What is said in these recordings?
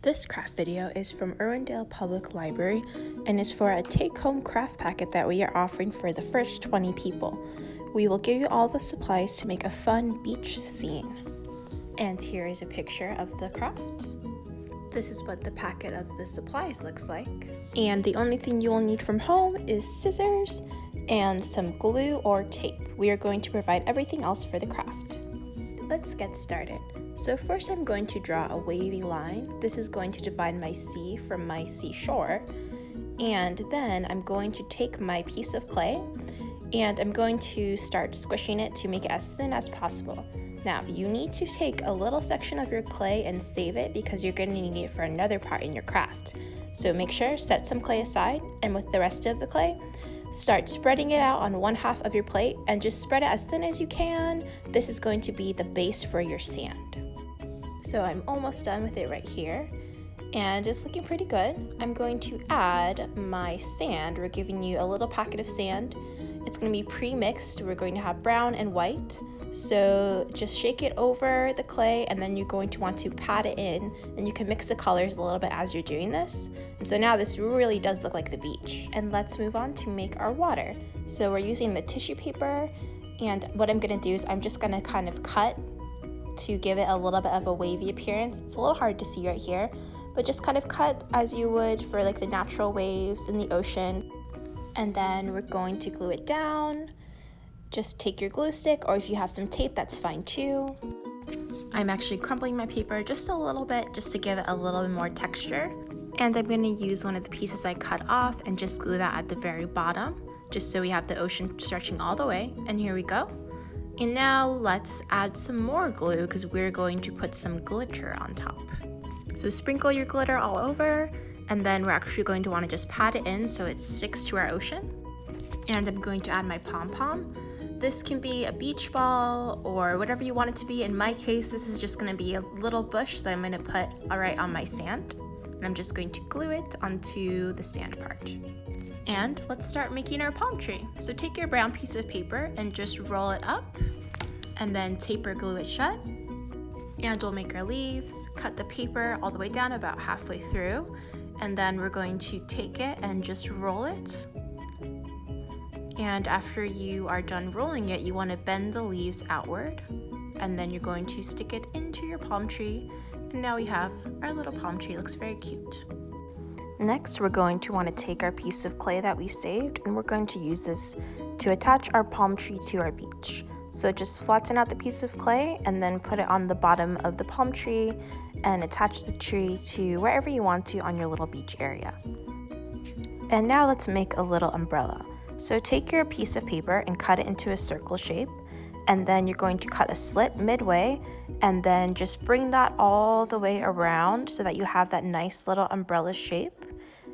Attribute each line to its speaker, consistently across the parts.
Speaker 1: This craft video is from Irwindale Public Library and is for a take-home craft packet that we are offering for the first 20 people. We will give you all the supplies to make a fun beach scene. And here is a picture of the craft. This is what the packet of the supplies looks like. And the only thing you will need from home is scissors and some glue or tape. We are going to provide everything else for the craft. Let's get started. So first I'm going to draw a wavy line. This is going to divide my sea from my seashore. And then I'm going to take my piece of clay and I'm going to start squishing it to make it as thin as possible. Now you need to take a little section of your clay and save it because you're going to need it for another part in your craft. So make sure, set some clay aside, and with the rest of the clay, start spreading it out on one half of your plate and just spread it as thin as you can. This is going to be the base for your sand. So I'm almost done with it right here and it's looking pretty good. I'm going to add my sand. We're giving you a little packet of sand. It's going to be pre-mixed. We're going to have brown and white. So just shake it over the clay and then you're going to want to pat it in, and you can mix the colors a little bit as you're doing this. And so now this really does look like the beach. And let's move on to make our water. So we're using the tissue paper, and what I'm going to do is I'm just going to kind of cut to give it a little bit of a wavy appearance. It's a little hard to see right here, but just kind of cut as you would for like the natural waves in the ocean. And then we're going to glue it down. Just take your glue stick, or if you have some tape, that's fine too. I'm actually crumpling my paper just a little bit just to give it a little bit more texture. And I'm going to use one of the pieces I cut off and just glue that at the very bottom, just so we have the ocean stretching all the way. And here we go. And now let's add some more glue because we're going to put some glitter on top. So sprinkle your glitter all over, and then we're actually going to want to just pat it in so it sticks to our ocean. And I'm going to add my pom-pom. This can be a beach ball or whatever you want it to be. In my case, this is just going to be a little bush that I'm going to put right on my sand. And I'm just going to glue it onto the sand part. And let's start making our palm tree. So take your brown piece of paper and just roll it up and then tape or glue it shut. And we'll make our leaves, cut the paper all the way down about halfway through. And then we're going to take it and just roll it. And after you are done rolling it, you want to bend the leaves outward. And then you're going to stick it into your palm tree. And now we have our little palm tree. It looks very cute. Next, we're going to want to take our piece of clay that we saved, and we're going to use this to attach our palm tree to our beach. So just flatten out the piece of clay and then put it on the bottom of the palm tree and attach the tree to wherever you want to on your little beach area. And now let's make a little umbrella. So take your piece of paper and cut it into a circle shape, and then you're going to cut a slit midway and then just bring that all the way around so that you have that nice little umbrella shape.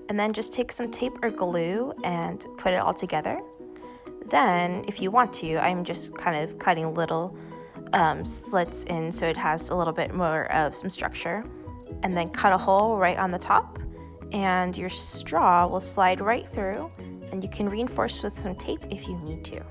Speaker 1: And then just take some tape or glue and put it all together. Then, if you want to, I'm just kind of cutting little slits in so it has a little bit more of some structure. And then cut a hole right on the top, and your straw will slide right through, and you can reinforce with some tape if you need to.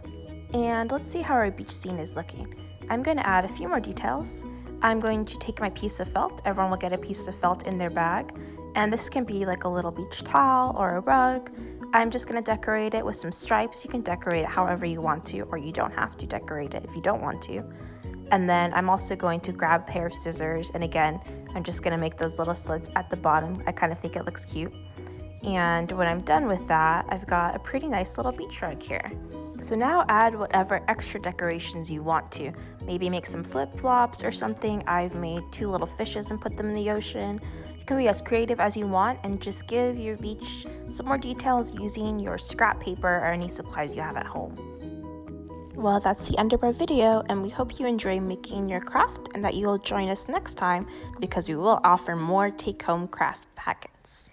Speaker 1: And let's see how our beach scene is looking. I'm going to add a few more details. I'm going to take my piece of felt. Everyone will get a piece of felt in their bag. And this can be like a little beach towel or a rug. I'm just going to decorate it with some stripes. You can decorate it however you want to, or you don't have to decorate it if you don't want to. And then I'm also going to grab a pair of scissors. And again, I'm just going to make those little slits at the bottom. I kind of think it looks cute. And when I'm done with that, I've got a pretty nice little beach rug here. So now add whatever extra decorations you want to. Maybe make some flip-flops or something. I've made 2 little fishes and put them in the ocean. You can be as creative as you want and just give your beach some more details using your scrap paper or any supplies you have at home. Well, that's the end of our video, and we hope you enjoy making your craft and that you'll join us next time because we will offer more take-home craft packets.